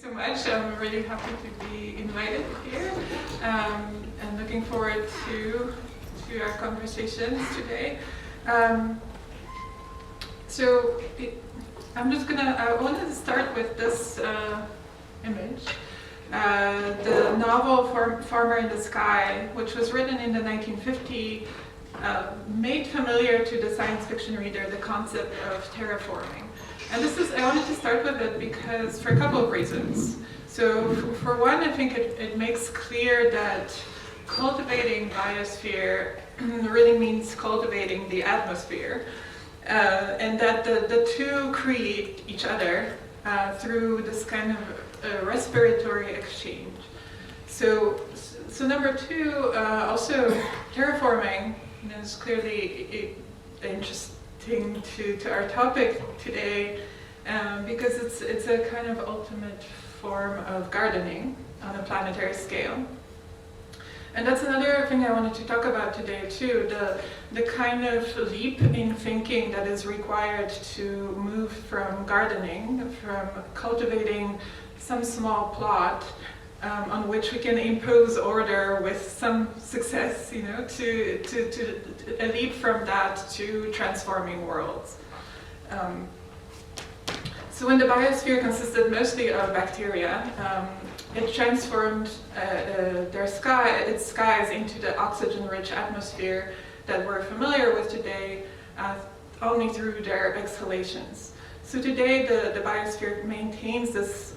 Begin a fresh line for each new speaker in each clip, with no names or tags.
so much. I'm really happy to be invited here and looking forward to our conversations today. I wanted to start with this image. The novel Farmer in the Sky, which was written in the 1950s, made familiar to the science fiction reader the concept of terraforming. And I wanted to start with it because, for a couple of reasons. So for one, I think it makes clear that cultivating biosphere really means cultivating the atmosphere, and that the two create each other through this kind of respiratory exchange. So number two, also terraforming is clearly interesting to our topic today, because it's a kind of ultimate form of gardening on a planetary scale. And that's another thing I wanted to talk about today too, the kind of leap in thinking that is required to move from gardening, from cultivating some small plot on which we can impose order with some success, to a leap from that to transforming worlds. So when the biosphere consisted mostly of bacteria, it transformed its skies into the oxygen-rich atmosphere that we're familiar with today only through their exhalations. So today the biosphere maintains this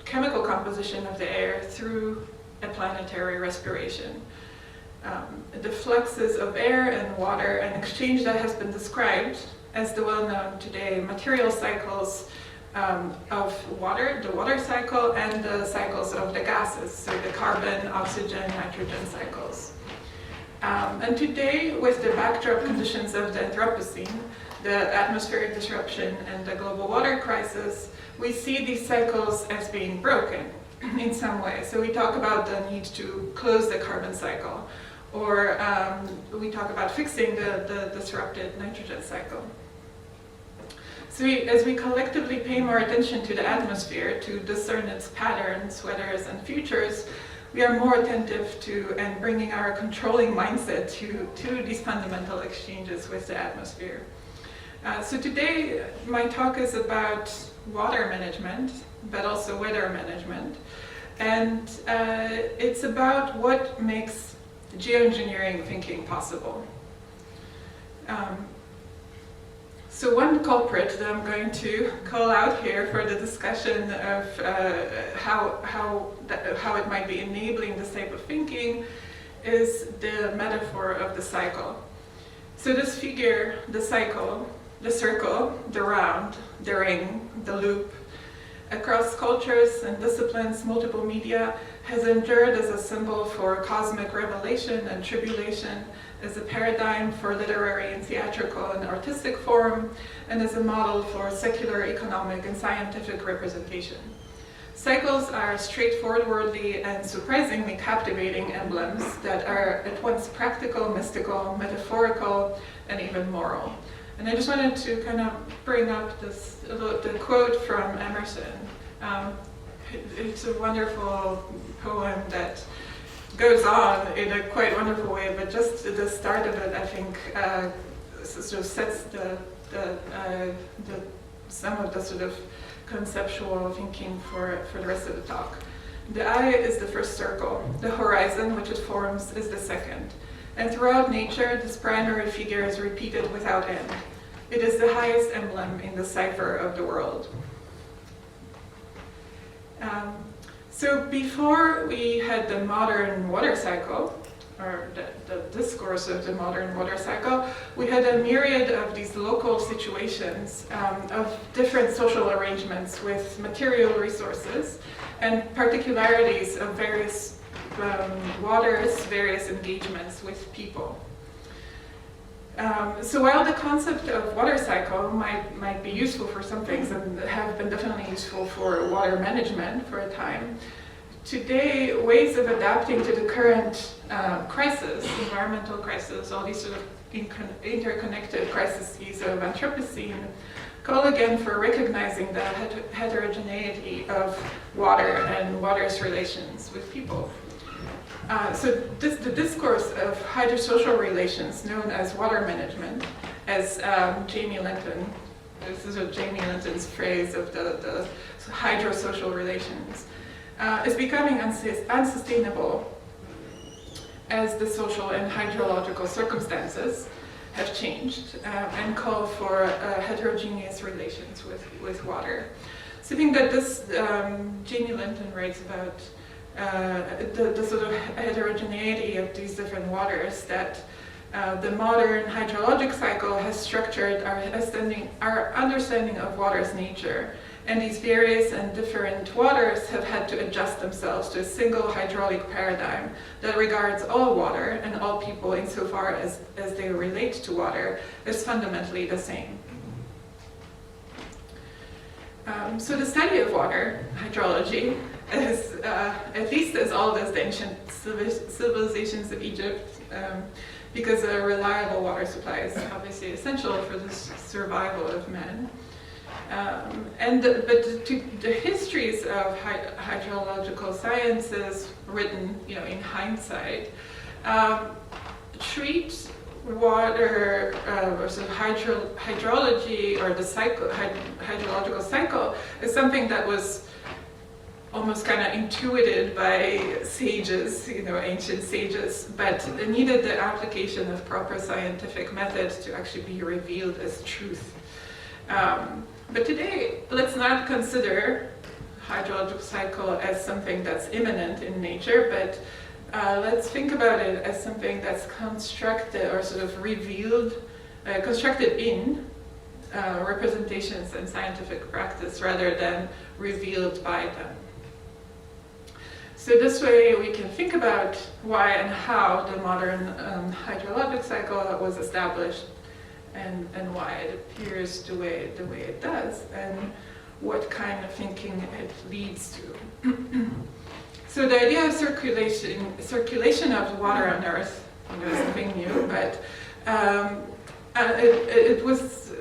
chemical composition of the air through a planetary respiration. The fluxes of air and water, an exchange that has been described as the well-known today material cycles of water, the water cycle, and the cycles of the gases, so the carbon, oxygen, nitrogen cycles. And today, with the backdrop conditions of the Anthropocene, the atmospheric disruption, and the global water crisis, we see these cycles as being broken in some way. So we talk about the need to close the carbon cycle, or we talk about fixing the disrupted nitrogen cycle. So as we collectively pay more attention to the atmosphere to discern its patterns, weathers, and futures, we are more attentive to and bringing our controlling mindset to these fundamental exchanges with the atmosphere. So today, my talk is about water management, but also weather management. And it's about what makes geoengineering thinking possible. So one culprit that I'm going to call out here for the discussion of how it might be enabling this type of thinking is the metaphor of the cycle. So this figure, the cycle, the circle, the round, the ring, the loop, across cultures and disciplines, multiple media, has endured as a symbol for cosmic revelation and tribulation, as a paradigm for literary and theatrical and artistic form, and as a model for secular, economic, and scientific representation. Cycles are straightforwardly and surprisingly captivating emblems that are at once practical, mystical, metaphorical, and even moral. And I just wanted to kind of bring up the quote from Emerson. It's a wonderful poem that goes on in a quite wonderful way, but just the start of it, I think, sort of sets some of the sort of conceptual thinking for the rest of the talk. The eye is the first circle. The horizon, which it forms, is the second. And throughout nature, this primary figure is repeated without end. It is the highest emblem in the cipher of the world. So before we had the modern water cycle, or the discourse of the modern water cycle, we had a myriad of these local situations of different social arrangements with material resources and particularities of various waters, various engagements with people. So while the concept of water cycle might be useful for some things and have been definitely useful for water management for a time, today ways of adapting to the current crisis, environmental crisis, all these sort of interconnected crises of Anthropocene, call again for recognizing the heterogeneity of water and water's relations with people. So the discourse of hydrosocial relations, known as water management, as Jamie Linton, this is Jamie Linton's phrase of the hydrosocial relations, is becoming unsustainable as the social and hydrological circumstances have changed and call for heterogeneous relations with water. So I think that this, Jamie Linton writes about the sort of heterogeneity of these different waters, that the modern hydrologic cycle has structured our understanding of water's nature, and these various and different waters have had to adjust themselves to a single hydraulic paradigm that regards all water and all people insofar as they relate to water as fundamentally the same. So the study of water, hydrology, is at least as old as the ancient civilizations of Egypt, because a reliable water supply is obviously essential for the survival of man. But the histories of hydrological sciences, written, in hindsight, treat water or sort of hydrology or the hydrological cycle as something that was almost kind of intuited by sages, ancient sages, but needed the application of proper scientific methods to actually be revealed as truth. But today, let's not consider hydrological cycle as something that's immanent in nature, but let's think about it as something that's constructed or sort of revealed, constructed in representations and scientific practice rather than revealed by them. So this way we can think about why and how the modern hydrologic cycle was established, and why it appears the way it does, and what kind of thinking it leads to. So the idea of circulation of water on Earth is something new, but it was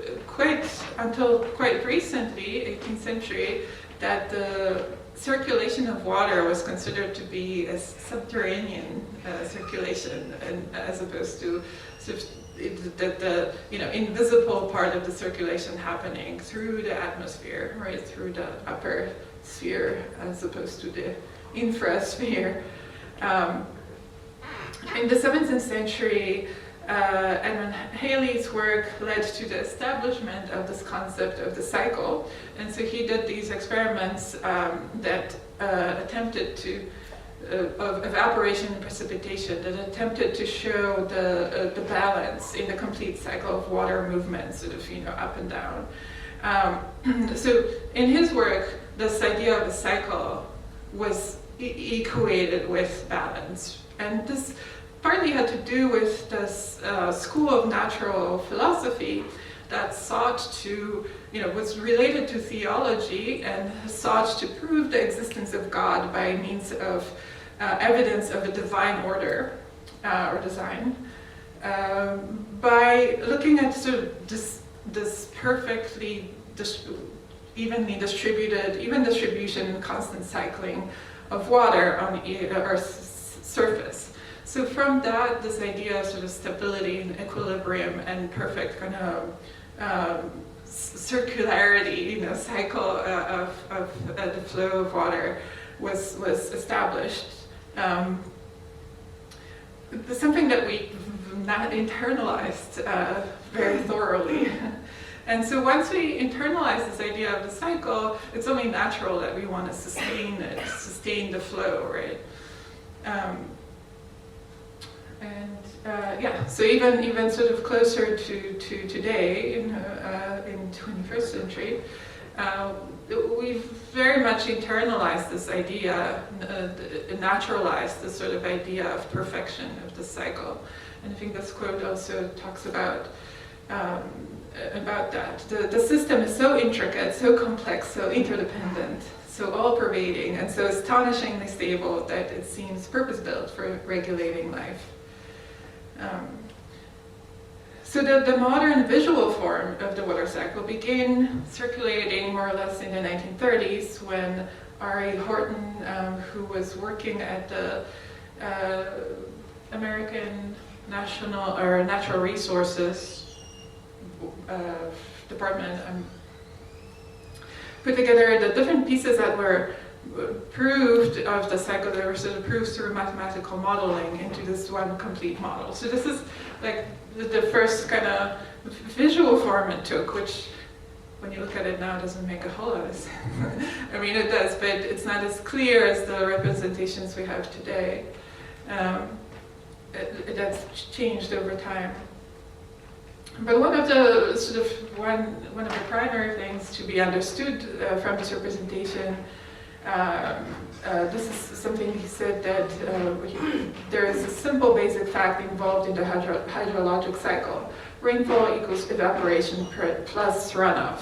until quite recently, 18th century, that the circulation of water was considered to be a subterranean circulation, and as opposed to sort of the invisible part of the circulation happening through the atmosphere, right, through the upper sphere, as opposed to the infrasphere. In the 17th century, Edmund Halley's work led to the establishment of this concept of the cycle, and so he did these experiments that attempted to of evaporation and precipitation, that attempted to show the balance in the complete cycle of water movement, sort of up and down. So in his work, this idea of a cycle was equated with balance, and this partly had to do with this school of natural philosophy that sought to, was related to theology and sought to prove the existence of God by means of evidence of a divine order or design, by looking at sort of this perfectly evenly distributed, even distribution, constant cycling of water on Earth's surface. So from that, this idea of sort of stability and equilibrium and perfect kind of circularity, cycle of the flow of water was established. Something that we've not internalized very thoroughly. And so once we internalize this idea of the cycle, it's only natural that we want to sustain it, sustain the flow, right? So even sort of closer to today, in 21st century, we've very much internalized this idea, naturalized this sort of idea of perfection of the cycle. And I think this quote also talks about that. The system is so intricate, so complex, so interdependent, so all-pervading, and so astonishingly stable that it seems purpose-built for regulating life. So the modern visual form of the water cycle began circulating more or less in the 1930s when R.A. Horton, who was working at the American Natural Resources Department, put together the different pieces that were proved of the cycle. They were sort of proved through mathematical modeling into this one complete model. So this is like the first kind of visual form it took, which when you look at it now doesn't make a whole lot of sense. I mean it does, but it's not as clear as the representations we have today. That's changed over time. But one of the primary things to be understood from this representation, this is something he said that there is a simple basic fact involved in the hydrologic cycle. Rainfall equals evaporation plus runoff.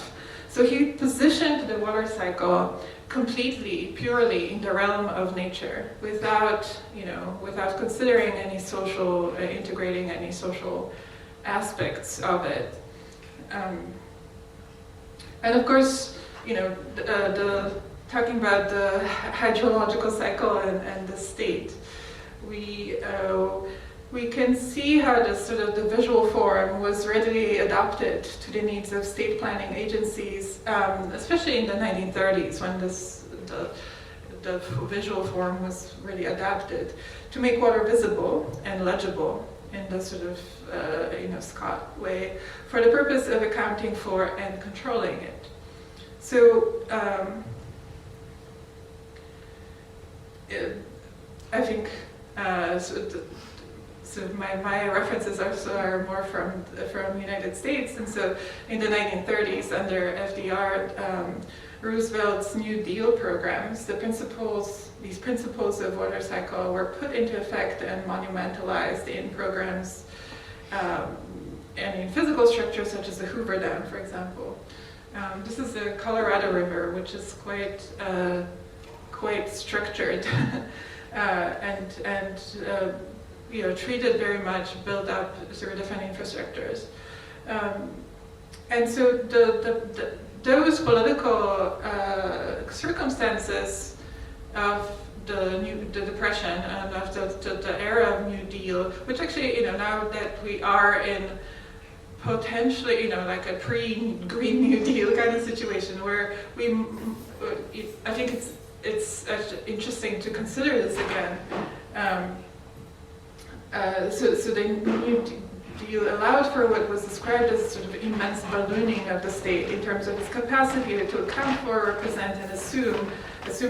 So he positioned the water cycle completely, purely in the realm of nature, without considering any social, integrating any social aspects of it. And of course, talking about the hydrological cycle and the state, we can see how the visual form was readily adapted to the needs of state planning agencies, especially in the 1930s when the visual form was really adapted to make water visible and legible in the Scott way for the purpose of accounting for and controlling it. So I think my references are more from the United States, and so in the 1930s under FDR, Roosevelt's New Deal programs, these principles of water cycle were put into effect and monumentalized in programs and in physical structures such as the Hoover Dam, for example. This is the Colorado River, which is quite structured and treated very much, built up through different infrastructures. And so those political circumstances of the Depression and of the era of New Deal, which actually, now that we are in potentially, like a pre-Green New Deal kind of situation where I think it's interesting to consider this again. So the New Deal allowed for what was described as sort of immense ballooning of the state in terms of its capacity to account for, represent, and assume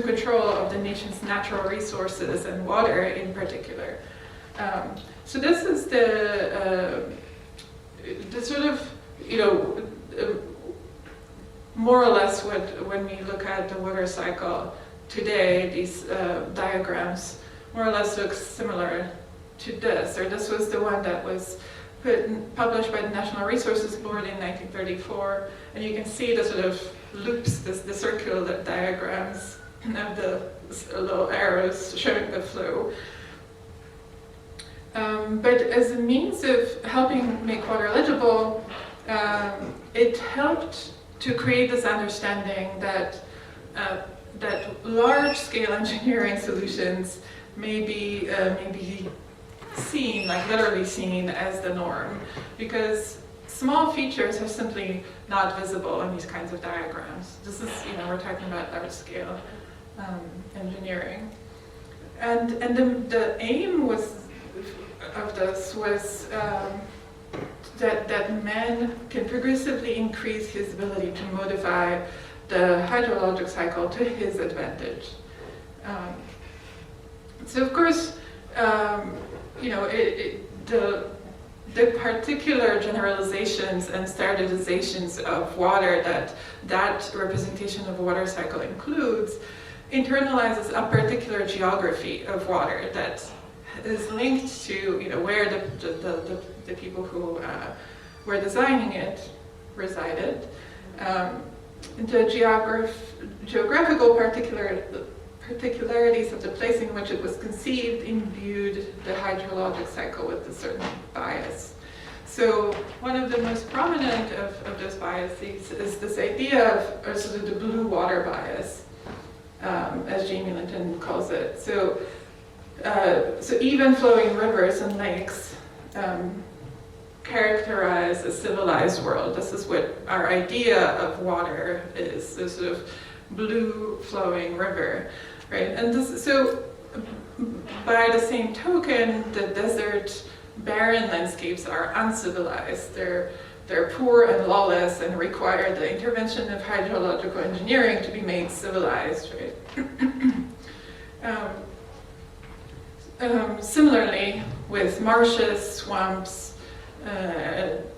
control of the nation's natural resources and water in particular. So this is the sort of, more or less when we look at the water cycle today, these diagrams more or less look similar to this, or this was the one that was published by the National Resources Board in 1934, and you can see the sort of loops, the circular diagrams of the little arrows showing the flow. But as a means of helping make water legible, it helped to create this understanding that large-scale engineering solutions may be seen, like literally seen, as the norm, because small features are simply not visible in these kinds of diagrams. This is, we're talking about large-scale engineering, and the aim of this was that man can progressively increase his ability to modify the hydrologic cycle to his advantage. So of course, the particular generalizations and standardizations of water that representation of a water cycle includes internalizes a particular geography of water that is linked to where the people who were designing it resided. The geographical particularities of the place in which it was conceived imbued the hydrologic cycle with a certain bias. So one of the most prominent of those biases is this idea of sort of the blue water bias, as Jamie Linton calls it. So even flowing rivers and lakes characterize a civilized world. This is what our idea of water is, this sort of blue flowing river, right? And so by the same token, the desert barren landscapes are uncivilized. They're poor and lawless and require the intervention of hydrological engineering to be made civilized, right? Similarly, with marshes, swamps,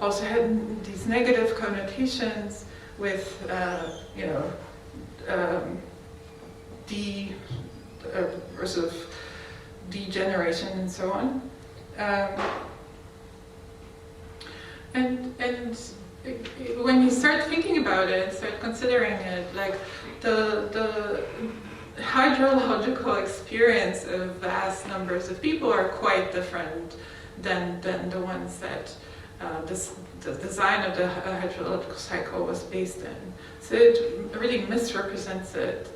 also had these negative connotations with, sort of degeneration and so on. And when you start thinking about it, start considering it, like the hydrological experience of vast numbers of people are quite different than the ones that the design of the hydrological cycle was based in. So it really misrepresents it.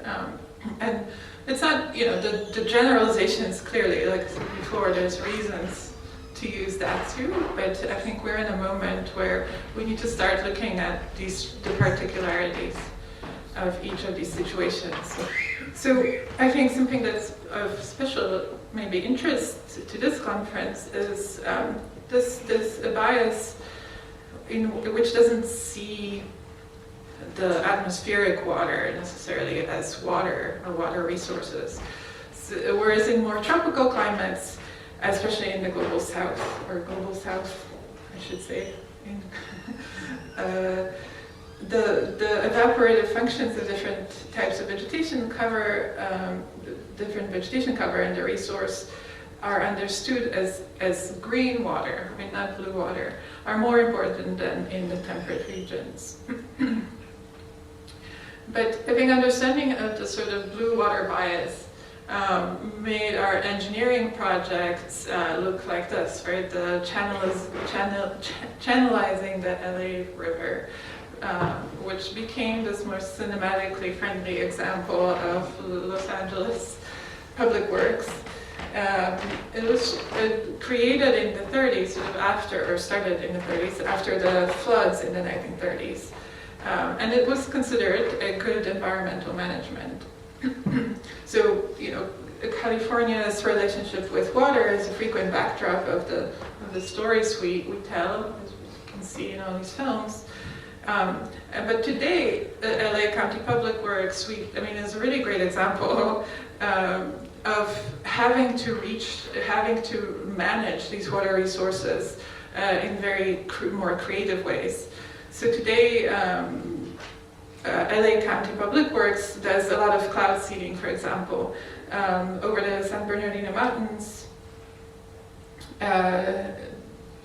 And it's not, the generalization is clearly, like I said before, there's reasons to use that too, but I think we're in a moment where we need to start looking at the particularities of each of these situations. So I think something that's of special maybe interest to this conference is this bias which doesn't see the atmospheric water necessarily as water or water resources. So, whereas in more tropical climates, especially in the global south, I should say, the evaporative functions of different types of vegetation cover, and the resource are understood as green water, I mean not blue water, are more important than in the temperate regions. But I think understanding of the sort of blue water bias made our engineering projects look like this, right? The channelizing the LA River, which became this more cinematically friendly example of Los Angeles public works. It was created in the 30s, sort of started in the 30s, after the floods in the 1930s. And it was considered a good environmental management. So, California's relationship with water is a frequent backdrop of the stories we tell, as you can see in all these films. But today, the LA County Public Works is a really great example of having to manage these water resources in very more creative ways. So today, LA County Public Works does a lot of cloud seeding, for example, over the San Bernardino Mountains. I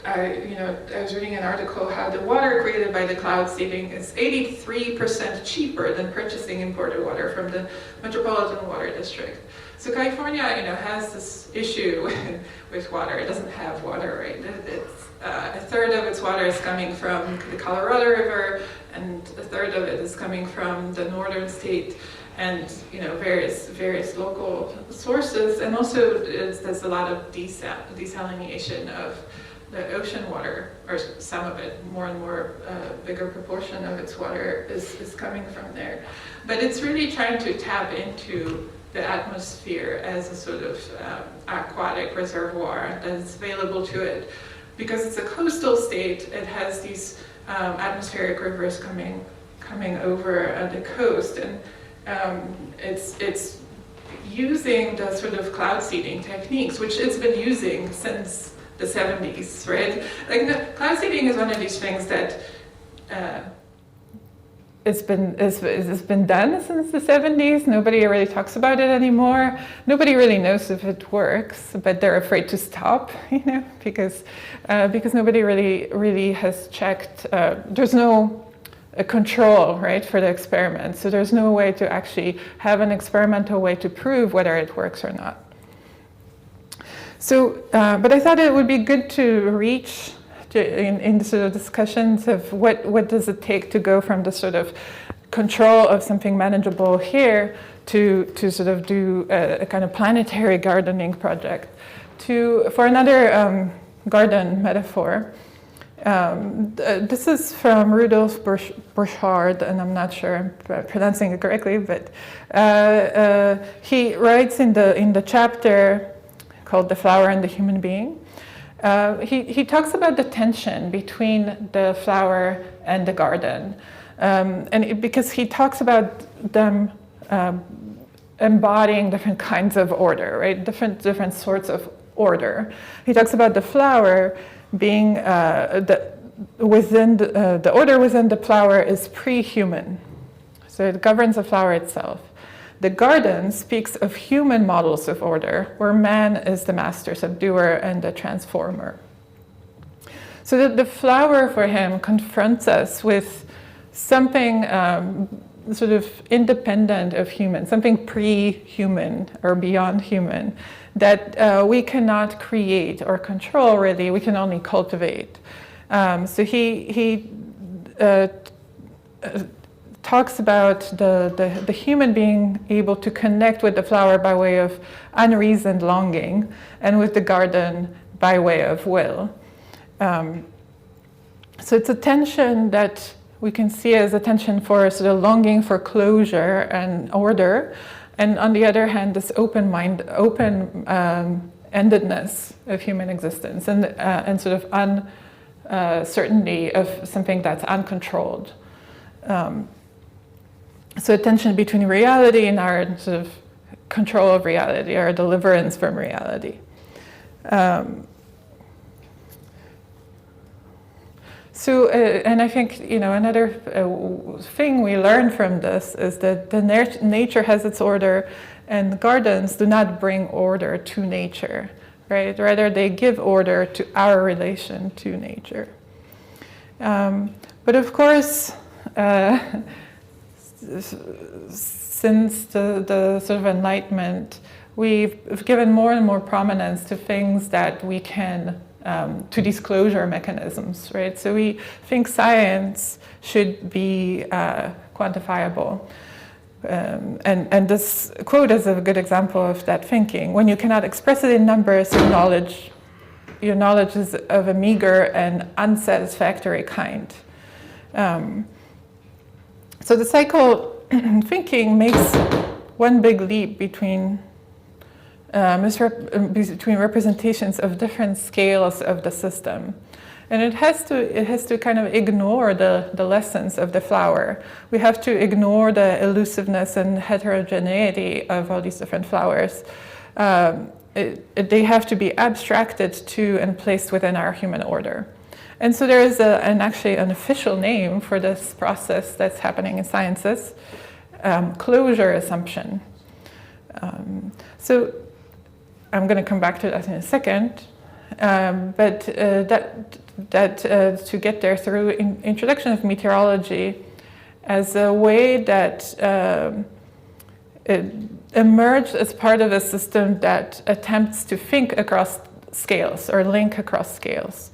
was reading an article how the water created by the cloud seeding is 83% cheaper than purchasing imported water from the Metropolitan Water District. So California, has this issue with water. It doesn't have water, right? It's a third of its water is coming from the Colorado River, and a third of it is coming from the northern state, and various local sources. And also, there's a lot of desalination of the ocean water, or some of it, more and more, bigger proportion of its water is coming from there. But it's really trying to tap into the atmosphere as a sort of aquatic reservoir that is available to it. Because it's a coastal state, it has these atmospheric rivers coming over the coast, and it's using the sort of cloud seeding techniques, which it's been using since the 70s, right? Like cloud seeding is one of these things that it's been done since the 70s. Nobody really talks about it anymore. Nobody really knows if it works, but they're afraid to stop, because nobody really has checked. There's no control, right, for the experiment. So there's no way to actually have an experimental way to prove whether it works or not. So, but I thought it would be good to reach in the sort of discussions of what does it take to go from the sort of control of something manageable here to sort of do a kind of planetary gardening project. For another garden metaphor, this is from Rudolf Burchard, and I'm not sure I'm pronouncing it correctly, but he writes in the chapter called "The Flower and the Human Being." He talks about the tension between the flower and the garden, because he talks about them embodying different kinds of order, right? Different sorts of order. He talks about the flower being the order within the flower is pre-human, so it governs the flower itself. The garden speaks of human models of order, where man is the master subduer and the transformer. So that the flower for him confronts us with something sort of independent of human, something pre-human or beyond human, that we cannot create or control really, we can only cultivate. So he talks about the human being able to connect with the flower by way of unreasoned longing, and with the garden by way of will. So it's a tension that we can see as a tension for sort of longing for closure and order, and on the other hand, this open-endedness of human existence, and sort of uncertainty of something that's uncontrolled. So a tension between reality and our sort of control of reality, our deliverance from reality. And I think, another thing we learn from this is that nature has its order, and gardens do not bring order to nature, right? Rather, they give order to our relation to nature. But of course, since the sort of Enlightenment, we've given more and more prominence to things that we can, to disclosure mechanisms, right? So we think science should be quantifiable. And this quote is a good example of that thinking. When you cannot express it in numbers, your knowledge is of a meager and unsatisfactory kind. So the cycle thinking makes one big leap between representations of different scales of the system, and it has to kind of ignore the lessons of the flower. We have to ignore the elusiveness and heterogeneity of all these different flowers. They have to be abstracted to and placed within our human order. And so there is actually an official name for this process that's happening in sciences, closure assumption. So I'm going to come back to that in a second, but to get there through introduction of meteorology as a way that it emerged as part of a system that attempts to think across scales or link across scales.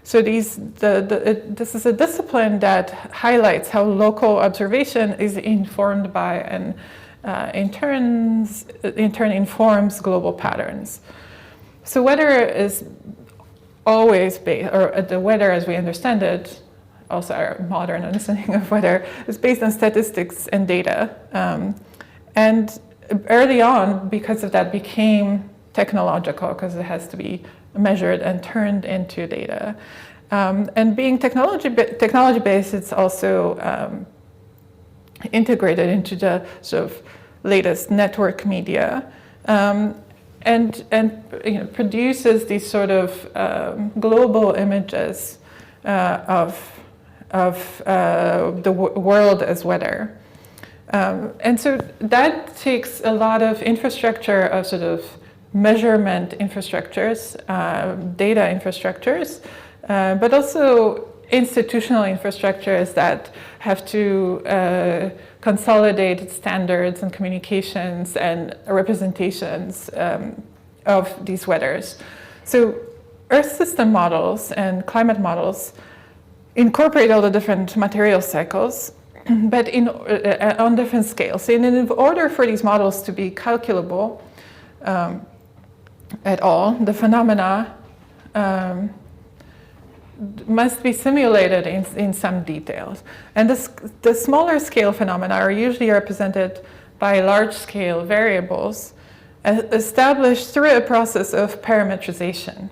So this is a discipline that highlights how local observation is informed by and in turn informs global patterns. So weather is always based, or the weather as we understand it, also our modern understanding of weather, is based on statistics and data. And early on, because of that, became technological, because it has to be measured and turned into data. And being technology-based, it's also integrated into the sort of latest network media, and produces these sort of global images of the world as weather. And so that takes a lot of infrastructure of sort of measurement infrastructures, data infrastructures, but also institutional infrastructures that have to consolidate standards and communications and representations of these weathers. So Earth system models and climate models incorporate all the different material cycles, but on different scales. And in order for these models to be calculable at all, the phenomena must be simulated in some details. And the smaller scale phenomena are usually represented by large scale variables established through a process of parametrization.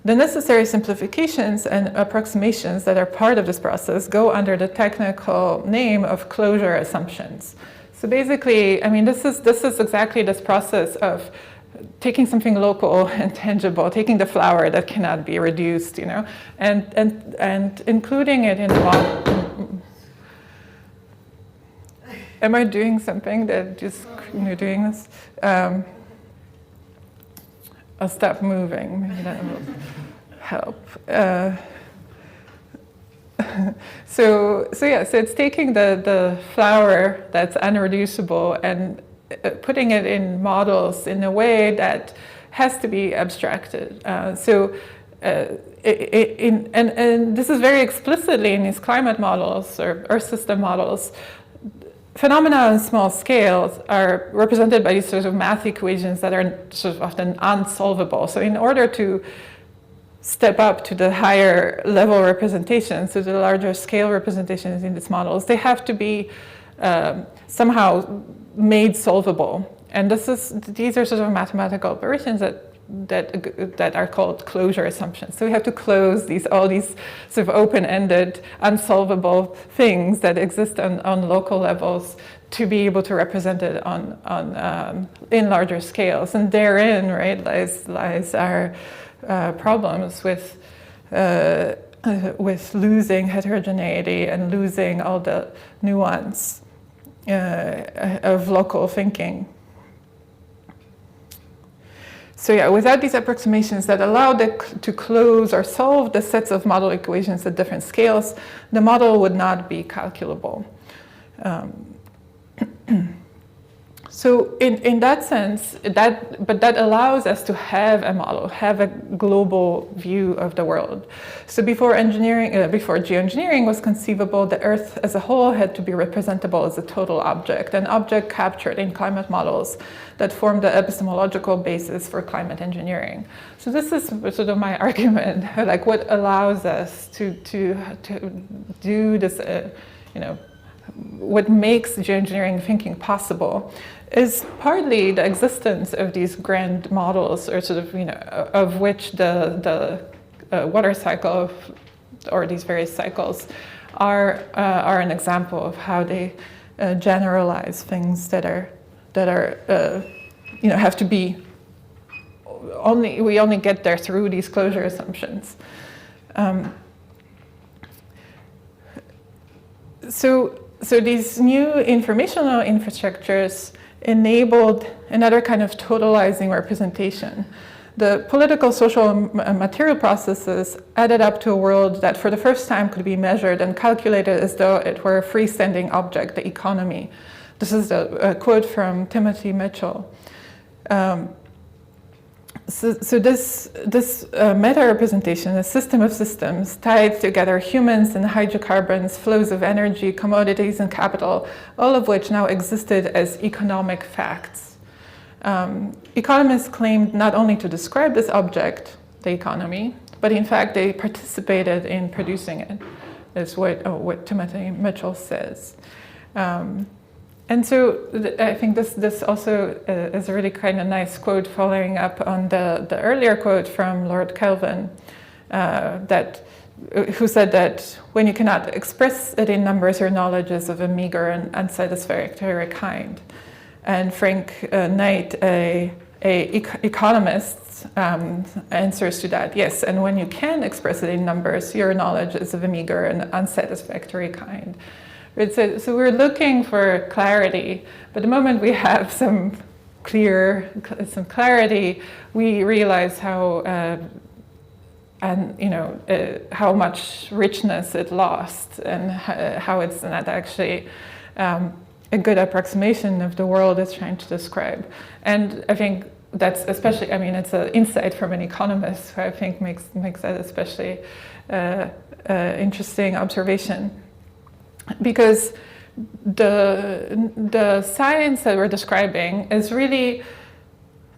The necessary simplifications and approximations that are part of this process go under the technical name of closure assumptions. So basically, I mean, this is exactly this process of taking something local and tangible, taking the flower that cannot be reduced, you know, and including it in the model. Am I doing something that just, you know, doing this? I'll stop moving, maybe that will help. So it's taking the flower that's unreducible and putting it in models in a way that has to be abstracted. And this is very explicitly in these climate models or Earth system models. Phenomena on small scales are represented by these sort of math equations that are sort of often unsolvable. So in order to step up to the higher level representations, to the larger scale representations in these models, they have to be somehow made solvable. And these are sort of mathematical operations that are called closure assumptions. So we have to close all these sort of open-ended, unsolvable things that exist on local levels to be able to represent it in larger scales. And therein, right, lies our problems with losing heterogeneity and losing all the nuance of local thinking. So yeah, without these approximations that allow to close or solve the sets of model equations at different scales, the model would not be calculable. So in that sense, that allows us to have a model, have a global view of the world. So before geoengineering was conceivable, the Earth as a whole had to be representable as a total object, an object captured in climate models that form the epistemological basis for climate engineering. So this is sort of my argument, like what allows us to do this, what makes geoengineering thinking possible is partly the existence of these grand models, or sort of, of which the water cycle or these various cycles are an example of how they generalize things that are have to be we only get there through these closure assumptions. So these new informational infrastructures enabled another kind of totalizing representation. The political, social, and material processes added up to a world that for the first time could be measured and calculated as though it were a freestanding object, the economy. This is a quote from Timothy Mitchell. So this meta-representation, a system of systems, tied together humans and hydrocarbons, flows of energy, commodities, and capital, all of which now existed as economic facts. Economists claimed not only to describe this object, the economy, but in fact they participated in producing it, is what Timothy Mitchell says. And so I think this also is a really kind of nice quote following up on the earlier quote from Lord Kelvin, who said that when you cannot express it in numbers, your knowledge is of a meager and unsatisfactory kind. And Frank Knight, a economist, answers to that, yes, and when you can express it in numbers, your knowledge is of a meager and unsatisfactory kind. So we're looking for clarity, but the moment we have some clarity, we realize how much richness it lost, and how it's not actually a good approximation of the world it's trying to describe. And I think that's especially, I mean, it's an insight from an economist who I think makes that especially interesting observation, because the science that we're describing is really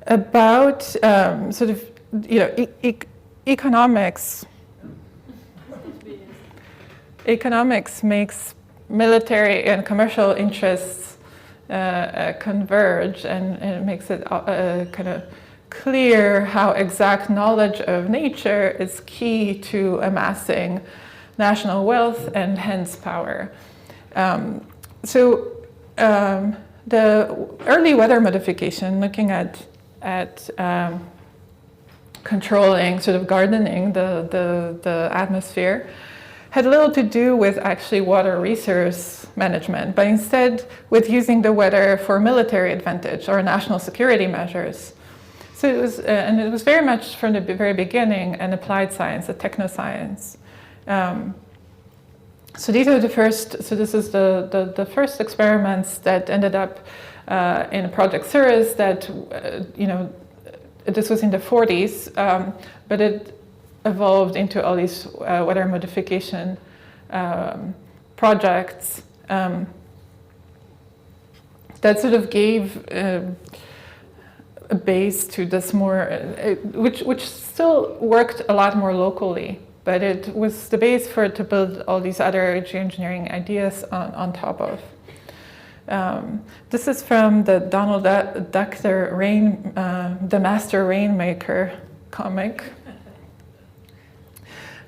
about sort of, you know, economics. Economics makes military and commercial interests converge, and it makes it kind of clear how exact knowledge of nature is key to amassing national wealth and hence power. The early weather modification, looking at controlling, sort of gardening the atmosphere, had little to do with actually water resource management, but instead with using the weather for military advantage or national security measures. So it was, and it was very much from the very beginning an applied science, a techno-science. So these are the first. So this is the first experiments that ended up in Project Cirrus. That you know, this was in the 40s, but it evolved into all these weather modification projects that sort of gave a base to this more, which still worked a lot more locally, but it was the base for it to build all these other geoengineering ideas on top of. This is from the Donald Duck, the Master Rainmaker comic,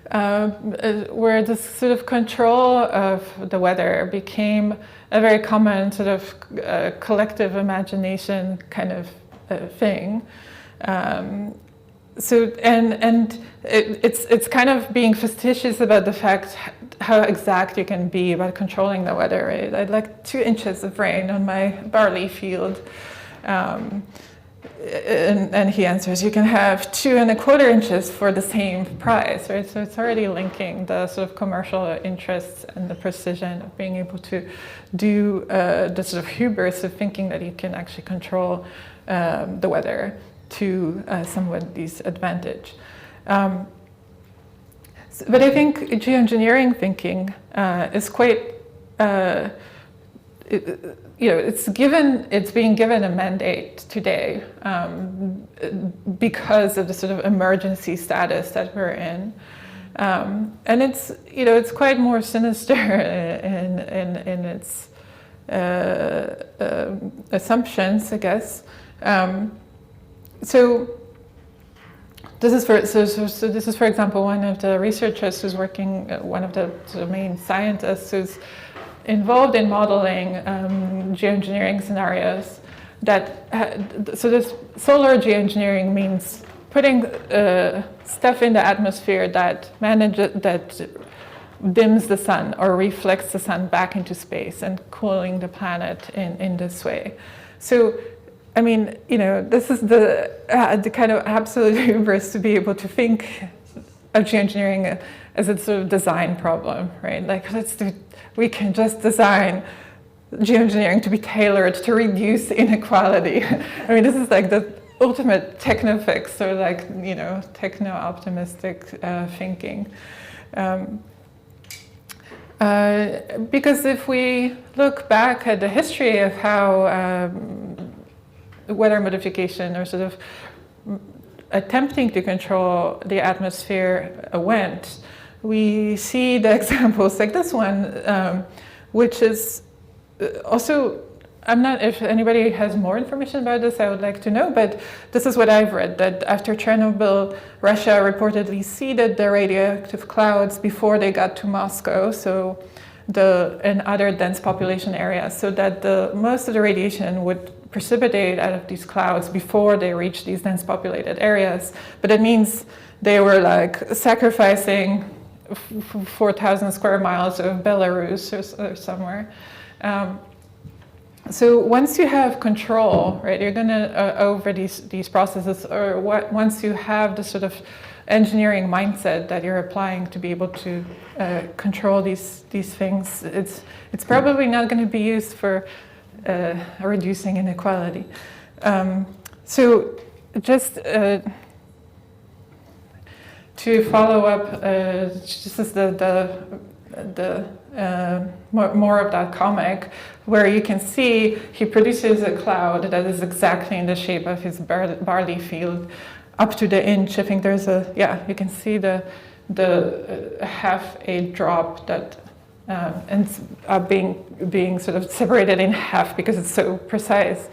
where this sort of control of the weather became a very common sort of collective imagination kind of thing. It's kind of being facetious about the fact how exact you can be about controlling the weather, right? I'd like 2 inches of rain on my barley field. And he answers, you can have 2 1/4 inches for the same price, right? So it's already linking the sort of commercial interests and the precision of being able to do the sort of hubris of thinking that you can actually control the weather to somebody's advantage. But I think geoengineering thinking is quite, you know, it's being given a mandate today because of the sort of emergency status that we're in, and it's, you know, it's quite more sinister in its assumptions, I guess. So this is for example one of the researchers who's working, one of the sort of main scientists who's involved in modeling geoengineering scenarios. So this solar geoengineering means putting stuff in the atmosphere that dims the sun or reflects the sun back into space and cooling the planet in this way. So, I mean, you know, this is the kind of absolute hubris to be able to think of geoengineering as a sort of design problem, right? Like, we can just design geoengineering to be tailored to reduce inequality. I mean, this is like the ultimate techno fix, or like, you know, techno-optimistic thinking. Because if we look back at the history of how weather modification, or sort of attempting to control the atmosphere went, we see the examples like this one, which is also, I'm not, if anybody has more information about this, I would like to know, but this is what I've read, that after Chernobyl, Russia reportedly seeded the radioactive clouds before they got to Moscow, so and other dense population areas, so that most of the radiation would precipitate out of these clouds before they reach these dense populated areas. But it means they were like sacrificing 4,000 square miles of Belarus or somewhere. So once you have control, right, you're going to over these processes, or once you have the sort of engineering mindset that you're applying to be able to control these things, it's probably not going to be used for reducing inequality. So just to follow up, this is more of that comic, where you can see he produces a cloud that is exactly in the shape of his barley field, up to the inch. I think there's you can see the half a drop that ends up being sort of separated in half because it's so precise.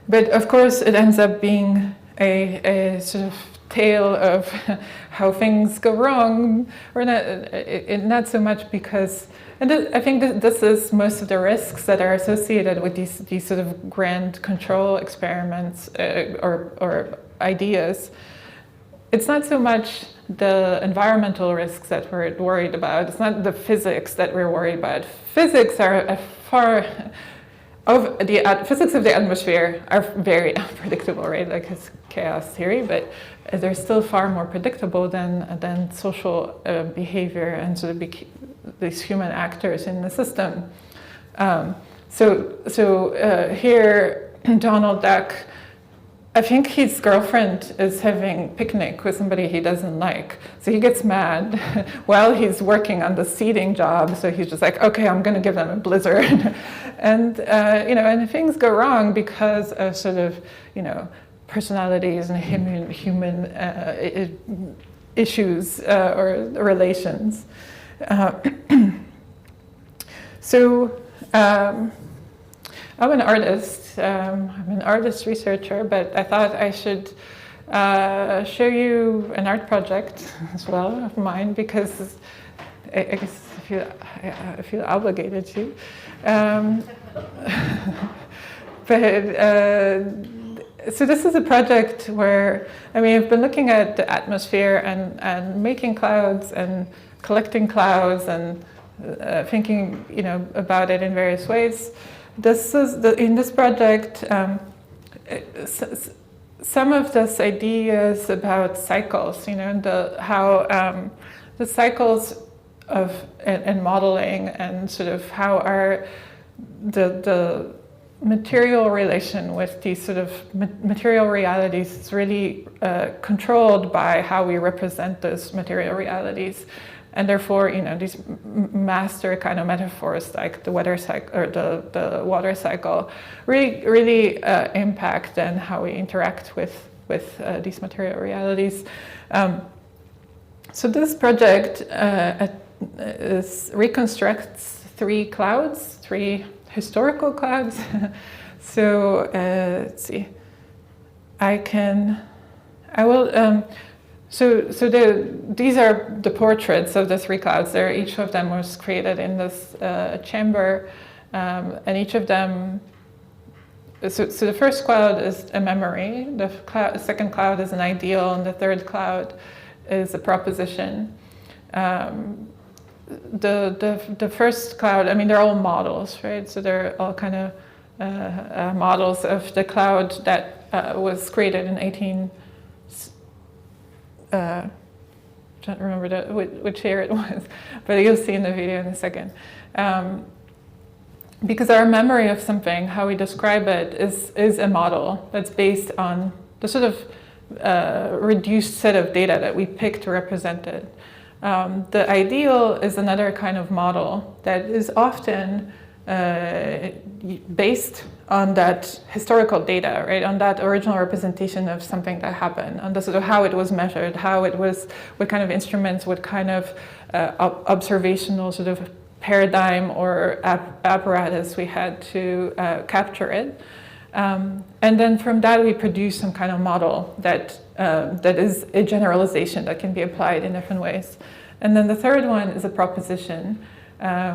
But of course, it ends up being a sort of tale of how things go wrong, or not so much because, and I think this is most of the risks that are associated with these sort of grand control experiments or ideas. It's not so much the environmental risks that we're worried about. It's not the physics that we're worried about. Physics are physics of the atmosphere are very unpredictable, right? Like it's chaos theory, but they're still far more predictable than social behavior and sort of these human actors in the system. Here, Donald Duck, I think his girlfriend is having a picnic with somebody he doesn't like. So he gets mad while he's working on the seeding job. So he's just like, okay, I'm going to give them a blizzard. And things go wrong because of sort of, personalities and human issues or relations. I'm an artist. I'm an artist researcher, but I thought I should show you an art project as well of mine, because I guess I feel obligated to. So this is a project where, I've been looking at the atmosphere and making clouds and collecting clouds and thinking, about it in various ways. In this project, some of these ideas about cycles, how the cycles of and modeling and sort of how the material relation with these sort of material realities is really controlled by how we represent those material realities. And therefore, these master kind of metaphors like the weather cycle or the water cycle really impact then how we interact with these material realities. So this project reconstructs three historical clouds. So let's see. These are the portraits of the three clouds. Each of them was created in this chamber, and each of them. So the first cloud is a memory. The second cloud is an ideal, and the third cloud is a proposition. The first cloud. They're all models, right? So they're all kind of models of the cloud that was created in don't remember which year it was, but you'll see in the video in a second. Because our memory of something, how we describe it, is a model that's based on the sort of reduced set of data that we pick to represent it. The ideal is another kind of model that is often based on that historical data, right? On that original representation of something that happened, on the sort of how it was measured, what kind of instruments, what kind of observational sort of paradigm or apparatus we had to capture it. And then from that we produce some kind of model that is a generalization that can be applied in different ways. And then the third one is a proposition,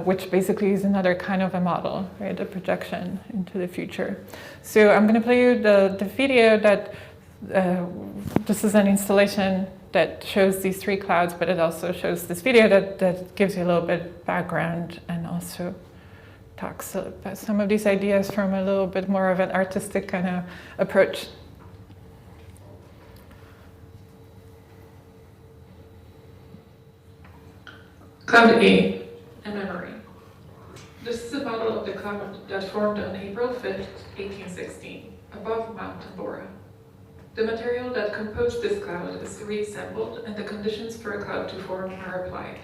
which basically is another kind of a model, right? A projection into the future. So I'm going to play you the video that, this is an installation that shows these three clouds, but it also shows this video that gives you a little bit background and also talks about some of these ideas from a little bit more of an artistic kind of approach. Cloud A, a memory. This is a model of the cloud cloud that formed on April 5, 1816, above Mount Tambora. The material that composed this cloud is reassembled, and the conditions for a cloud to form are applied.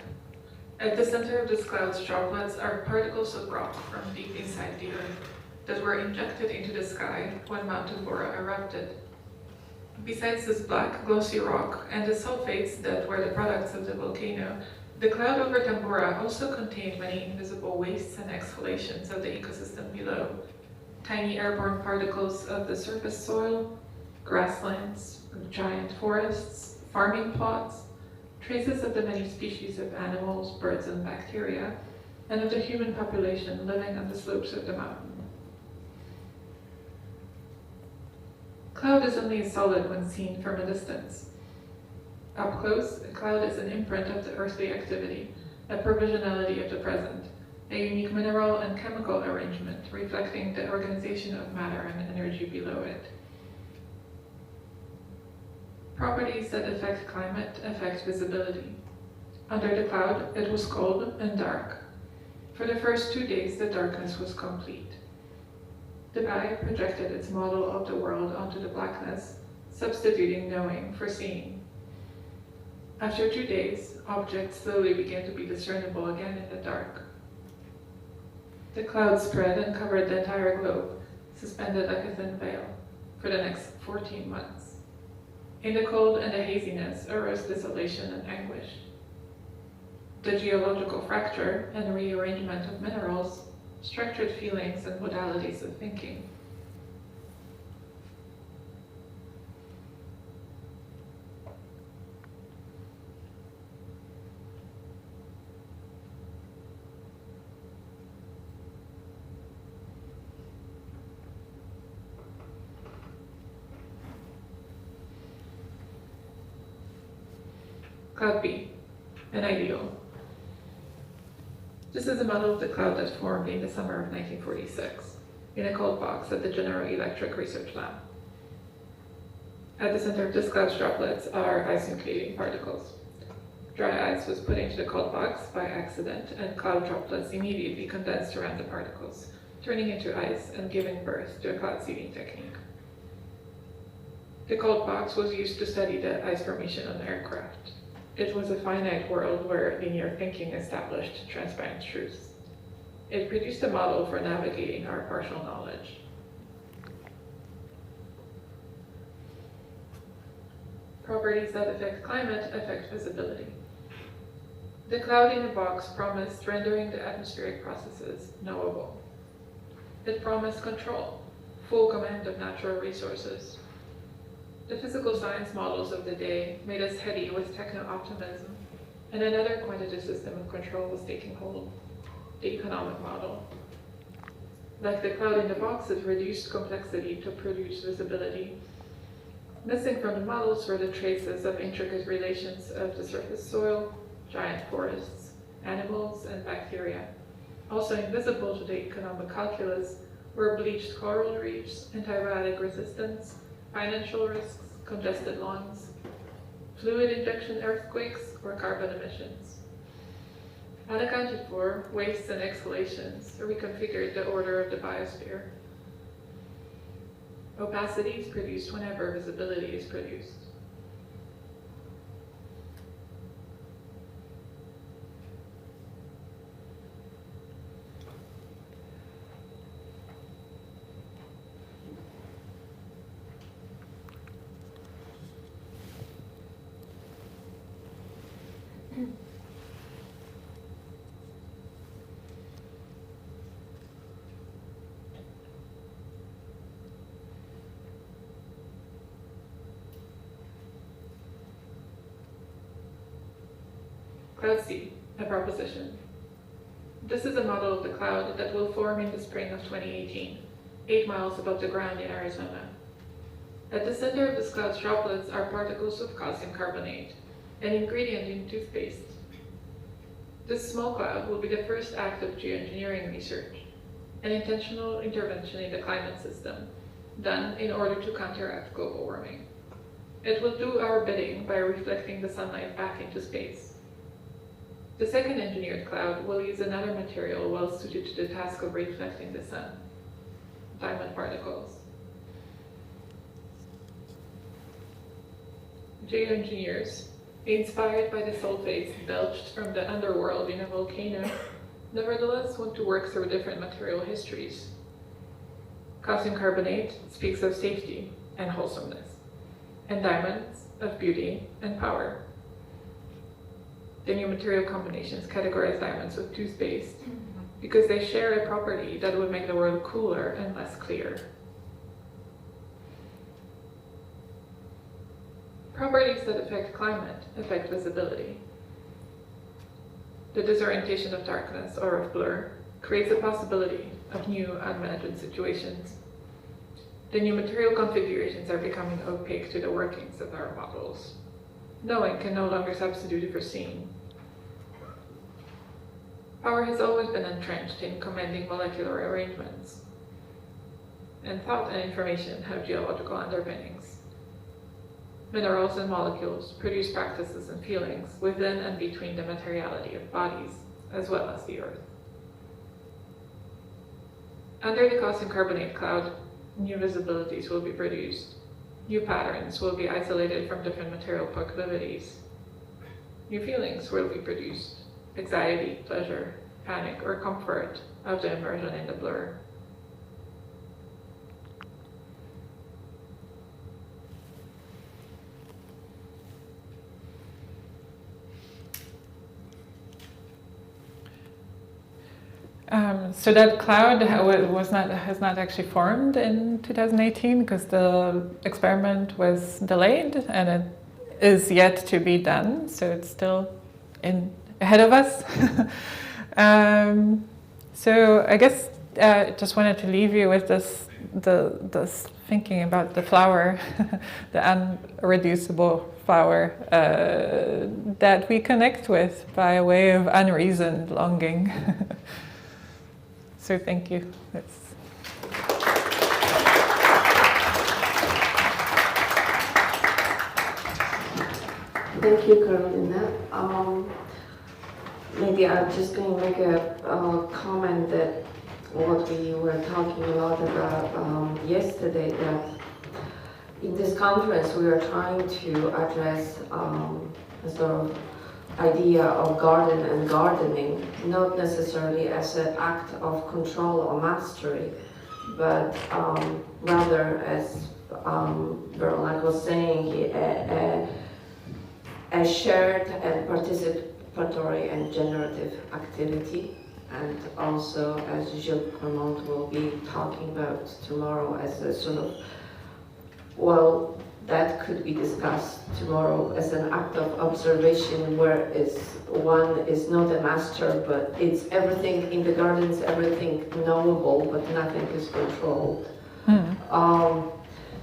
At the center of this cloud's droplets are particles of rock from deep inside the earth that were injected into the sky when Mount Tambora erupted. Besides this black, glossy rock and the sulfates that were the products of the volcano, the cloud over Tambora also contained many invisible wastes and exhalations of the ecosystem below. Tiny airborne particles of the surface soil, grasslands, giant forests, farming plots, traces of the many species of animals, birds, and bacteria, and of the human population living on the slopes of the mountain. Cloud is only solid when seen from a distance. Up close, a cloud is an imprint of the earthly activity, a provisionality of the present, a unique mineral and chemical arrangement reflecting the organization of matter and energy below it. Properties that affect climate affect visibility. Under the cloud, it was cold and dark. For the first 2 days, the darkness was complete. The eye projected its model of the world onto the blackness, substituting knowing for seeing. After 2 days, objects slowly began to be discernible again in the dark. The cloud spread and covered the entire globe, suspended like a thin veil, for the next 14 months. In the cold and the haziness arose desolation and anguish. The geological fracture and rearrangement of minerals structured feelings and modalities of thinking. Cloud B, an ideal. This is a model of the cloud that formed in the summer of 1946 in a cold box at the General Electric Research Lab. At the center of this cloud's droplets are ice-nucleating particles. Dry ice was put into the cold box by accident, and cloud droplets immediately condensed around the particles, turning into ice and giving birth to a cloud seeding technique. The cold box was used to study the ice formation on aircraft. It was a finite world where linear thinking established transparent truths. It produced a model for navigating our partial knowledge. Properties that affect climate affect visibility. The cloud in the box promised rendering the atmospheric processes knowable. It promised control, full command of natural resources. The physical science models of the day made us heady with techno-optimism, and another quantitative system of control was taking hold, the economic model. Like the cloud in the box, it reduced complexity to produce visibility. Missing from the models were the traces of intricate relations of the surface soil, giant forests, animals, and bacteria. Also invisible to the economic calculus were bleached coral reefs, antibiotic resistance, financial risks, congested lawns, fluid injection earthquakes, or carbon emissions. Unaccounted for, wastes and exhalations reconfigured the order of the biosphere. Opacity is produced whenever visibility is produced. Cloud C, a proposition. This is a model of the cloud that will form in the spring of 2018, 8 miles above the ground in Arizona. At the center of this cloud's droplets are particles of calcium carbonate, an ingredient in toothpaste. This small cloud will be the first act of geoengineering research, an intentional intervention in the climate system, done in order to counteract global warming. It will do our bidding by reflecting the sunlight back into space. The second engineered cloud will use another material well suited to the task of reflecting the sun, diamond particles. Geoengineers, inspired by the sulfates belched from the underworld in a volcano, nevertheless want to work through different material histories. Calcium carbonate speaks of safety and wholesomeness, and diamonds of beauty and power. The new material combinations categorize diamonds with toothpaste because they share a property that would make the world cooler and less clear. Properties that affect climate affect visibility. The disorientation of darkness or of blur creates a possibility of new unimagined situations. The new material configurations are becoming opaque to the workings of our models. Knowing can no longer substitute for seeing. Power has always been entrenched in commanding molecular arrangements, and thought and information have geological underpinnings. Minerals and molecules produce practices and feelings within and between the materiality of bodies, as well as the earth. Under the calcium carbonate cloud, new visibilities will be produced. New patterns will be isolated from different material proclivities. New feelings will be produced: anxiety, pleasure, panic, or comfort of the immersion in the blur. So that cloud has not actually formed in 2018 because the experiment was delayed and it is yet to be done. So it's still ahead of us. So I guess just wanted to leave you with this thinking about the flower, the unreducible flower that we connect with by way of unreasoned longing. So thank you.
Thank you, Karolina. Maybe I'm just going to make a comment that what we were talking a lot about yesterday, that in this conference we are trying to address a sort of idea of garden and gardening, not necessarily as an act of control or mastery, but rather, as Veronica was saying, a shared and participatory and generative activity, and also, as Gilles Clermont will be talking about tomorrow, as a sort of, well, that could be discussed tomorrow as an act of observation, where one is not a master, but it's everything in the garden is everything knowable, but nothing is controlled.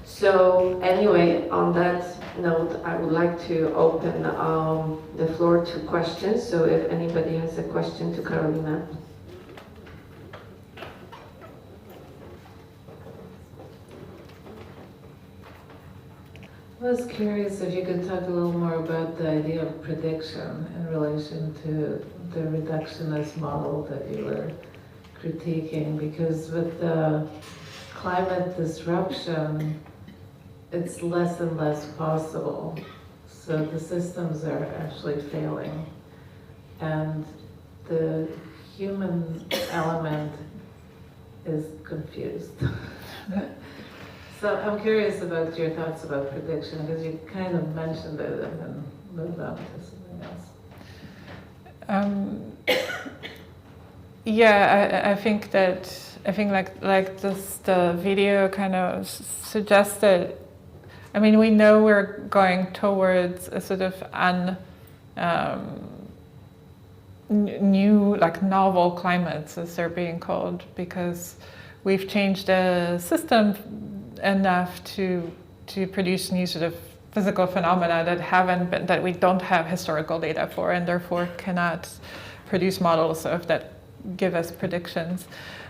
So anyway, on that note, I would like to open the floor to questions. So if anybody has a question to Karolina.
I was curious if you could talk a little more about the idea of prediction in relation to the reductionist model that you were critiquing, because with the climate disruption, it's less and less possible. So the systems are actually failing, and the human element is confused. So I'm curious about your thoughts about prediction, because you kind of mentioned it and then moved on to something else.
Yeah, I think like this, the video kind of suggested. I mean, we know we're going towards a sort of new, like novel climates, as they're being called, because we've changed the system enough to produce new sort of physical phenomena that we don't have historical data for, and therefore cannot produce models that give us predictions.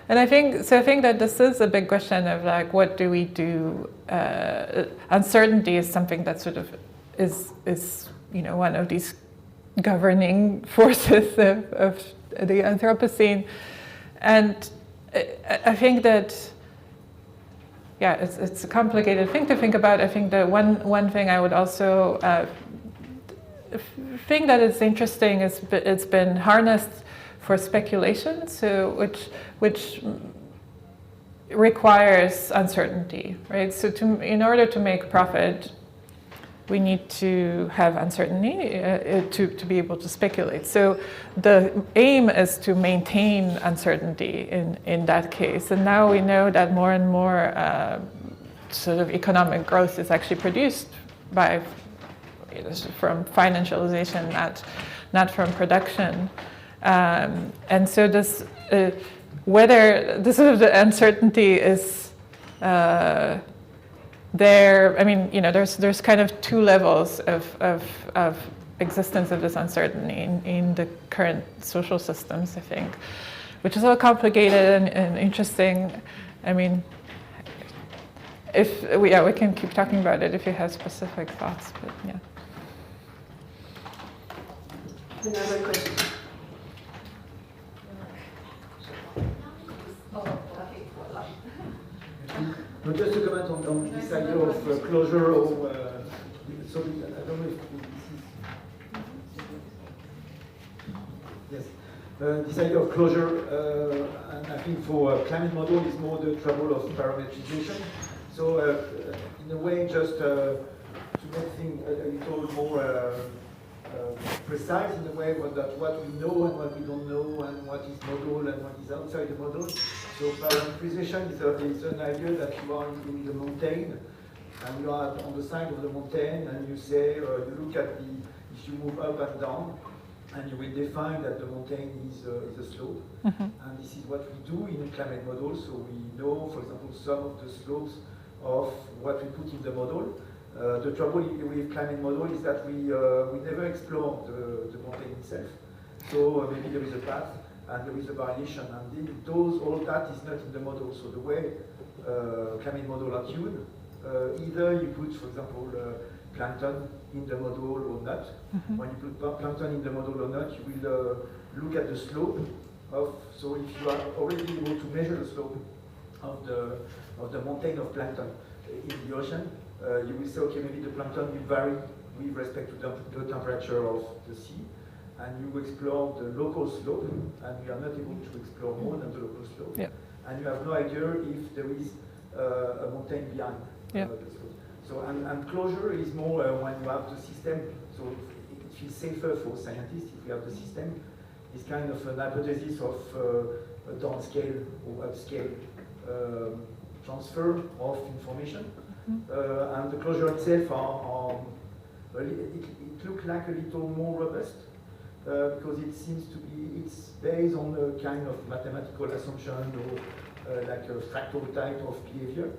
And I think that this is a big question of like, what do we do? Uncertainty is something that sort of is one of these governing forces of the Anthropocene. And I think that, yeah, it's a complicated thing to think about. I think that one thing I would also think that it's interesting is it's been harnessed for speculation, so which requires uncertainty, right? So in order to make profit, we need to have uncertainty to be able to speculate. So the aim is to maintain uncertainty in that case. And now we know that more and more sort of economic growth is actually produced from financialization, not from production. And so this, whether this sort of the uncertainty is there, I mean, there's kind of two levels of existence of this uncertainty in the current social systems, I think, which is all complicated and interesting. I mean, we can keep talking about it if you have specific thoughts, but yeah.
Another question.
No, just to comment on this idea of closure, or so I don't know if this is, yes, this idea of closure, and I think for a climate model is more the trouble of parametrization. So in a way, just to make things a little more precise in a way that what we know and what we don't know, and what is model and what is outside the model. So parametrization is an idea that you are in the mountain, and you are on the side of the mountain, and you say, you look at if you move up and down, and you will define that the mountain is a slope. Mm-hmm. And this is what we do in a climate model. So we know, for example, some of the slopes of what we put in the model. The trouble with climate model is that we never explore the mountain itself. So maybe there is a path and there is a variation, and all that is not in the model. So the way climate model are tuned, either you put, for example, plankton in the model or not. Mm-hmm. When you put plankton in the model or not, you will look at the slope of. So if you are already able to measure the slope of the mountain of plankton in the ocean, you will say, okay, maybe the plankton will vary with respect to the temperature of the sea, and you explore the local slope, and we are not able to explore more than the local slope. Yeah. And you have no idea if there is a mountain behind the slope. So, and closure is more when you have the system, so it feels safer for scientists if we have the system. It's kind of an hypothesis of a downscale or upscale transfer of information. And the closure itself it looks like a little more robust because it seems to be, it's based on a kind of mathematical assumption or like a fractal type of behavior.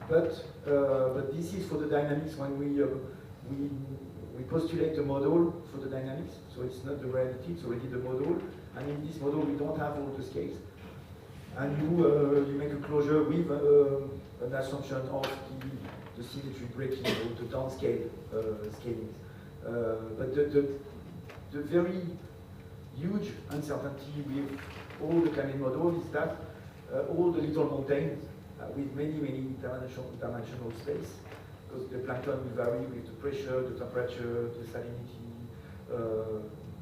But this is for the dynamics when we postulate a model for the dynamics, so it's not the reality, it's already the model. And in this model we don't have all the scales. And you make a closure with an assumption of the symmetry breaking or the downscale scalings. But the very huge uncertainty with all the climate model is that all the little mountains with many dimensional space, because the plankton will vary with the pressure, the temperature, the salinity,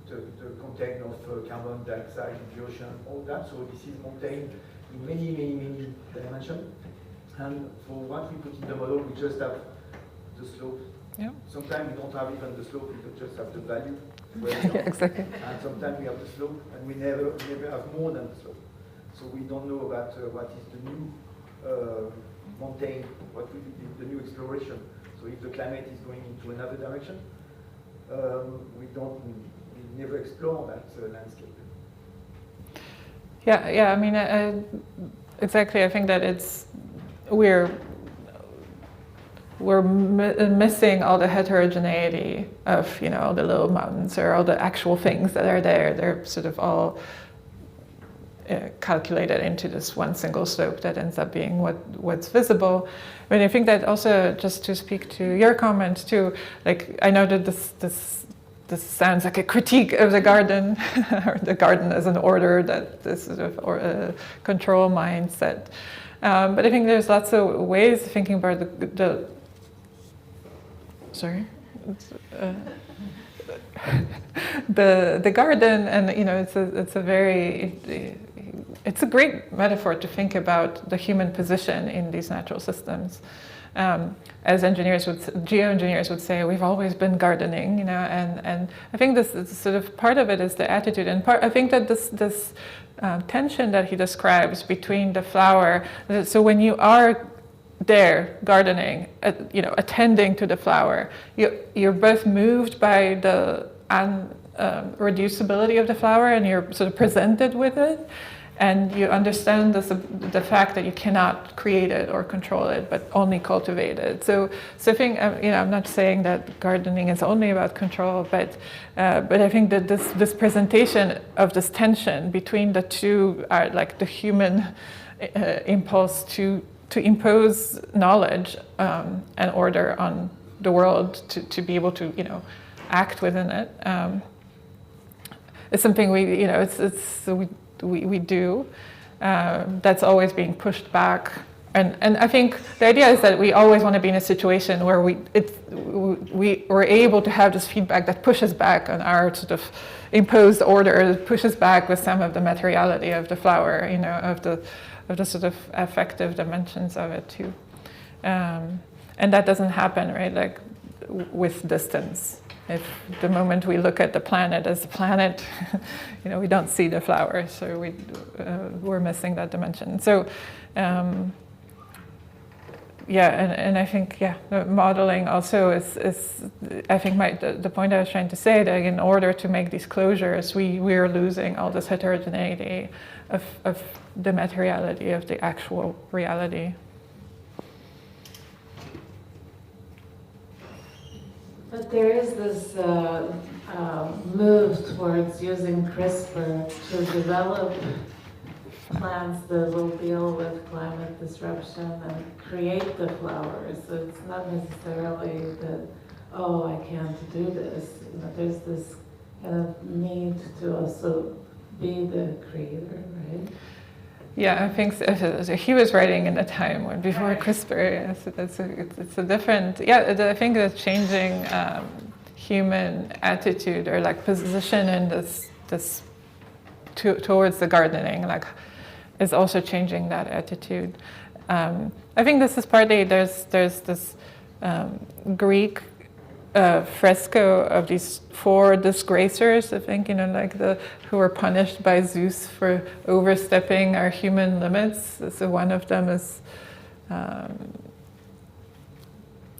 the content of carbon dioxide in the ocean, all that. So this is mountain in many dimensions. And for what we put in the model, we just have the slope. Yeah. Sometimes we don't have even the slope, we just have the value.
Yeah, exactly.
And sometimes we have the slope, and we never have more than the slope. So we don't know about what is the new mountain, what will be the new exploration. So if the climate is going into another direction, we never explore that landscape.
Yeah. I mean, exactly. I think that we're missing all the heterogeneity of all the little mountains or all the actual things that are there. They're sort of all calculated into this one single slope that ends up being what's visible. I mean, I think that also, just to speak to your comment too, like I know that this this sounds like a critique of the garden, or the garden as an order, that this sort of control mindset. But I think there's lots of ways of thinking about the garden, and it's a great metaphor to think about the human position in these natural systems. As geoengineers would say, we've always been gardening, and I think this is sort of part of it is the attitude, and I think that this tension that he describes between the flower. So when you are there gardening, attending to the flower, you're both moved by the reducibility of the flower, and you're sort of presented with it, and you understand the fact that you cannot create it or control it, but only cultivate it. So I think, I'm not saying that gardening is only about control, but I think that this presentation of this tension between the two are like the human impulse to impose knowledge and order on the world, to be able to act within it. It's something we do, that's always being pushed back, and I think the idea is that we always want to be in a situation where we're able to have this feedback that pushes back on our sort of imposed order, that pushes back with some of the materiality of the flower, of the sort of affective dimensions of it too, and that doesn't happen, right? Like with distance. If the moment we look at the planet as a planet, we don't see the flower, so we're missing that dimension. So, and I think, the modeling also is I think the point I was trying to say, that in order to make these closures, we're losing all this heterogeneity of the materiality of the actual reality.
But there is this move towards using CRISPR to develop plants that will deal with climate disruption and create the flowers. So it's not necessarily that, I can't do this. There's this kind of need to also be the creator, right?
Yeah, I think so. He was writing in a time when before CRISPR. It's a different. I think the changing human attitude or like position in this towards the gardening is also changing that attitude. I think this is partly there's this Greek fresco of these 4 disgracers, I think, who were punished by Zeus for overstepping our human limits. So one of them is, I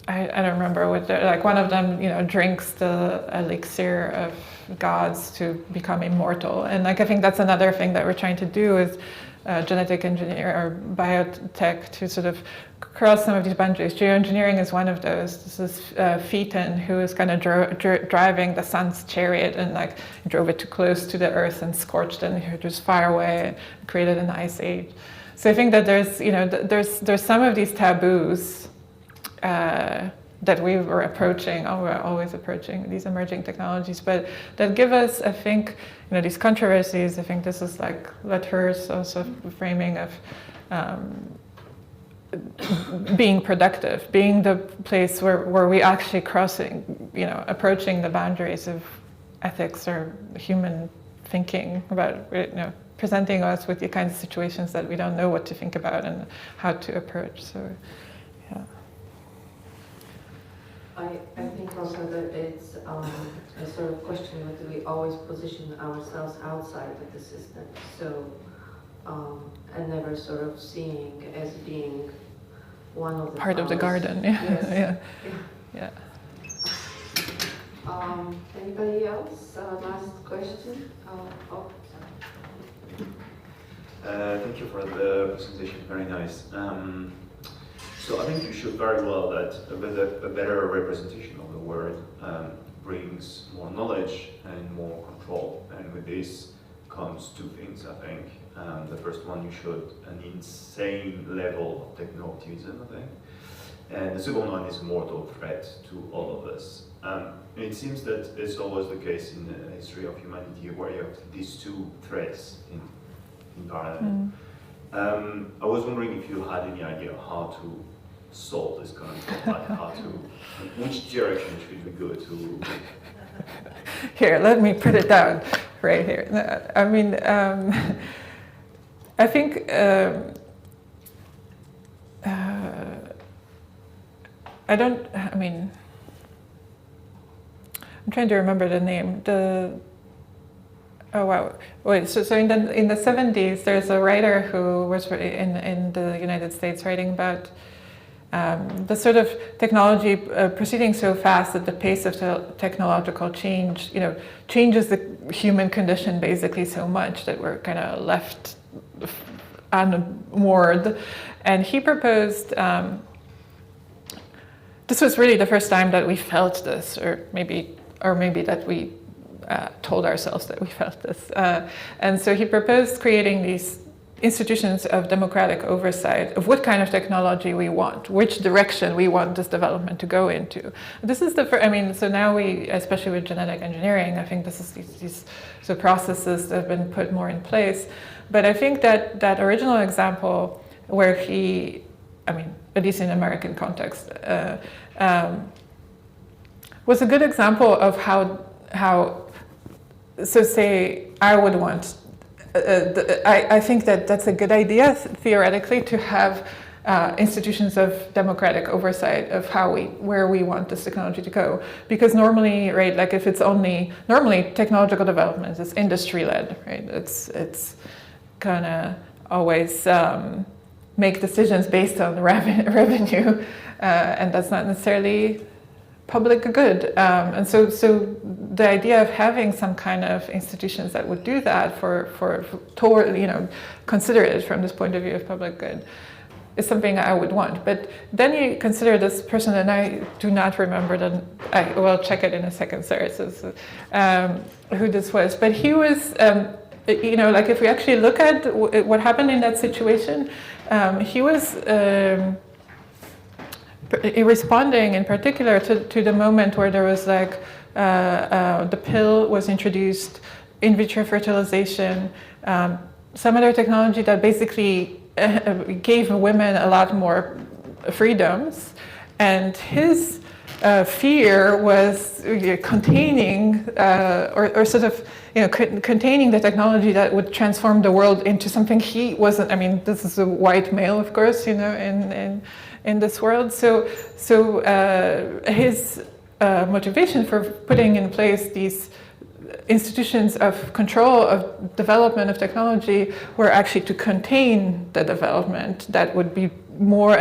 don't remember what one of them, drinks the elixir of gods to become immortal. And I think that's another thing that we're trying to do is genetic engineer or biotech to sort of cross some of these boundaries. Geoengineering is one of those. This is Phaeton, who is kind of driving the sun's chariot and drove it too close to the earth and scorched it, and it just far away and created an ice age. So I think that there's some of these taboos that we were approaching, we're always approaching these emerging technologies, but that give us, I think, these controversies. I think this is like Latour's also framing of being productive, being the place where we actually approaching the boundaries of ethics or human thinking about, presenting us with the kinds of situations that we don't know what to think about and how to approach. So, yeah.
I think also that it's a sort of question that we always position ourselves outside of the system. So, and never sort of seeing as being one of the
part of the garden.
Yes.
Yeah.
Anybody else? Last question.
Thank you for the presentation. Very nice. So I think you showed very well that a better representation of the word brings more knowledge and more control. And with this comes 2 things, I think. The first one, you showed an insane level of techno-optimism, I think. and the second one is a mortal threat to all of us. And it seems that it's always the case in the history of humanity where you have these two threats in parallel. I was wondering if you had any idea how to solve this kind of thing, like how to, which direction should we go to?
Here, let me put it down right here. I mean, I think I'm trying to remember the name. So in the 70s, there's a writer who was in the United States writing about the sort of technology proceeding so fast that the pace of technological change, changes the human condition basically so much that we're kind of left unmoored. And he proposed, this was really the first time that we felt this, or maybe that we told ourselves that we felt this. And so he proposed creating these institutions of democratic oversight of what kind of technology we want, which direction we want this development to go into. This is the first, so now we, especially with genetic engineering, I think this is these processes that have been put more in place. But I think that original example where he, at least in American context, was a good example of how so say I would want, I think that's a good idea theoretically to have institutions of democratic oversight of where we want this technology to go. Because normally, right, like if it's normally technological development is industry-led, right? It's gonna always make decisions based on revenue, and that's not necessarily public good. And so the idea of having some kind of institutions that would do that consider it from this point of view of public good is something I would want. But then you consider this person, and I do not remember I will check it in a second, sorry, who this was. But he was, like if we actually look at what happened in that situation, he was responding in particular to the moment where there was like the pill was introduced, in vitro fertilization, some other technology that basically gave women a lot more freedoms, and his fear was containing or sort of containing the technology that would transform the world into something he wasn't. This is a white male, of course, in this world. So his motivation for putting in place these institutions of control of development of technology were actually to contain the development that would be more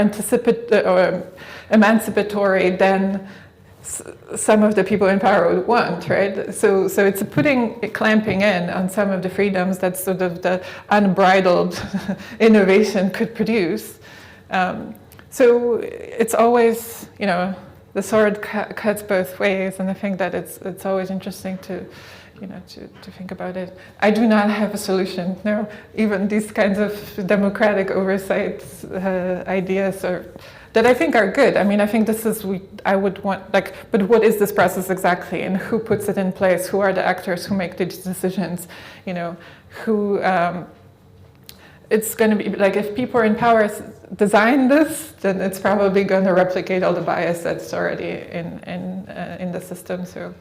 emancipatory than some of the people in power would want, right? So it's clamping in on some of the freedoms that sort of the unbridled innovation could produce. So it's always, the sword cuts both ways, and I think that it's always interesting to think about it. I do not have a solution. No, even these kinds of democratic oversight ideas that I think are good. I think this is I would want but what is this process exactly, and who puts it in place? Who are the actors who make these decisions? Who? It's going to be like if people in power design this, then it's probably going to replicate all the bias that's already in the system. So.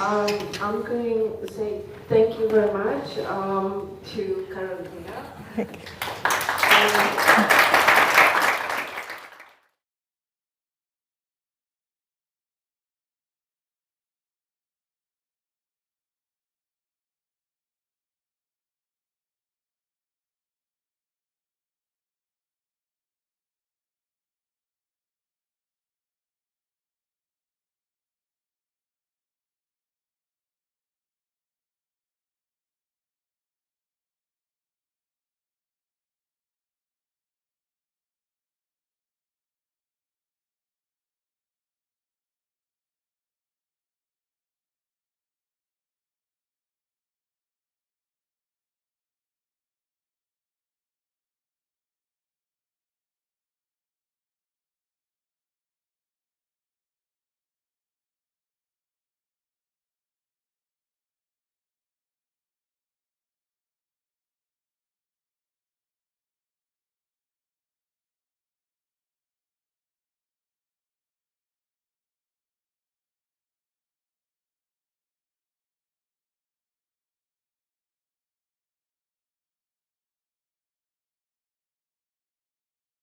I'm going to say thank you very much to Karolina.
Thank you.